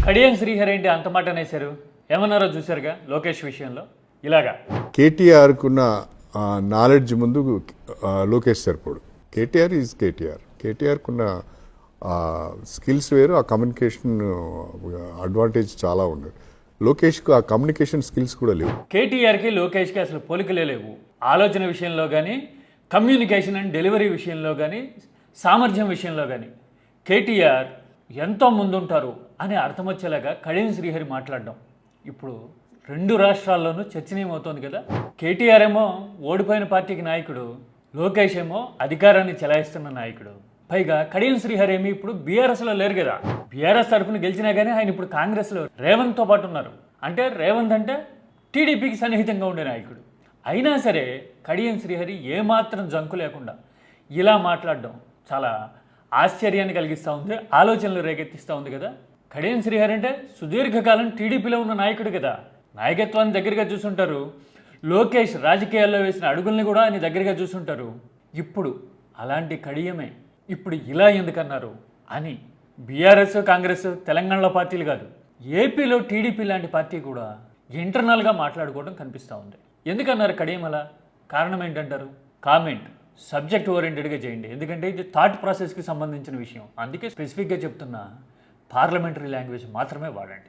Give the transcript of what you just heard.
కడియం శ్రీహరి ఏంటి అంత మాట అనేశారు? ఏమన్నారో చూశారుగా లోకేష్ విషయంలో. ఇలాగా కేటీఆర్కున్న నాలెడ్జ్ ముందు లోకేష్ సరిపోడు. కేటీఆర్ ఈజ్ కేటీఆర్. కేటీఆర్కున్న స్కిల్స్ వేరు, ఆ కమ్యూనికేషన్ అడ్వాంటేజ్ చాలా ఉంది. లోకేష్కు ఆ కమ్యూనికేషన్ స్కిల్స్ కూడా లేవు. కేటీఆర్కి లోకేష్కి అసలు పోలికలే లేవు. ఆలోచన విషయంలో కానీ, కమ్యూనికేషన్ అండ్ డెలివరీ విషయంలో కానీ, సామర్థ్యం విషయంలో కానీ కేటీఆర్ ఎంతో ముందుంటారు అని అర్థం వచ్చేలాగా కడియం శ్రీహరి మాట్లాడడం ఇప్పుడు రెండు రాష్ట్రాల్లోనూ చర్చనీయమవుతోంది కదా. కేటీఆర్ ఏమో ఓడిపోయిన పార్టీకి నాయకుడు, లోకేష్ ఏమో అధికారాన్ని చెలాయిస్తున్న నాయకుడు. పైగా కడియం శ్రీహరి ఏమి ఇప్పుడు బీఆర్ఎస్లో లేరు కదా. బీఆర్ఎస్ తరఫున గెలిచినా కానీ ఆయన ఇప్పుడు కాంగ్రెస్లో రేవంత్తో పాటు ఉన్నారు. అంటే రేవంత్ అంటే టీడీపీకి సన్నిహితంగా ఉండే నాయకుడు. అయినా సరే కడియం శ్రీహరి ఏమాత్రం జంకు లేకుండా ఇలా మాట్లాడడం చాలా ఆశ్చర్యాన్ని కలిగిస్తూ ఉంది, ఆలోచనలు రేకెత్తిస్తూ ఉంది కదా. కడియం శ్రీహరి అంటే సుదీర్ఘకాలం టీడీపీలో ఉన్న నాయకుడు కదా. నాయకత్వాన్ని దగ్గరగా చూసుంటారు. లోకేష్ రాజకీయాల్లో వేసిన అడుగుల్ని కూడా ఆయన దగ్గరగా చూసుంటారు. ఇప్పుడు అలాంటి కడియమే ఇప్పుడు ఇలా ఎందుకన్నారు అని బీఆర్ఎస్ కాంగ్రెస్ తెలంగాణలో పార్టీలు కాదు, ఏపీలో టీడీపీ లాంటి పార్టీ కూడా ఇంటర్నల్గా మాట్లాడుకోవడం కనిపిస్తూ ఉంది. ఎందుకన్నారు కడియం అలా? కారణం ఏంటంటారు? కామెంట్ సబ్జెక్ట్ ఓరియంటెడ్గా చేయండి, ఎందుకంటే ఇది థాట్ ప్రాసెస్కి సంబంధించిన విషయం. అందుకే స్పెసిఫిక్గా చెప్తున్నా, పార్లమెంటరీ లాంగ్వేజ్ మాత్రమే వాడండి.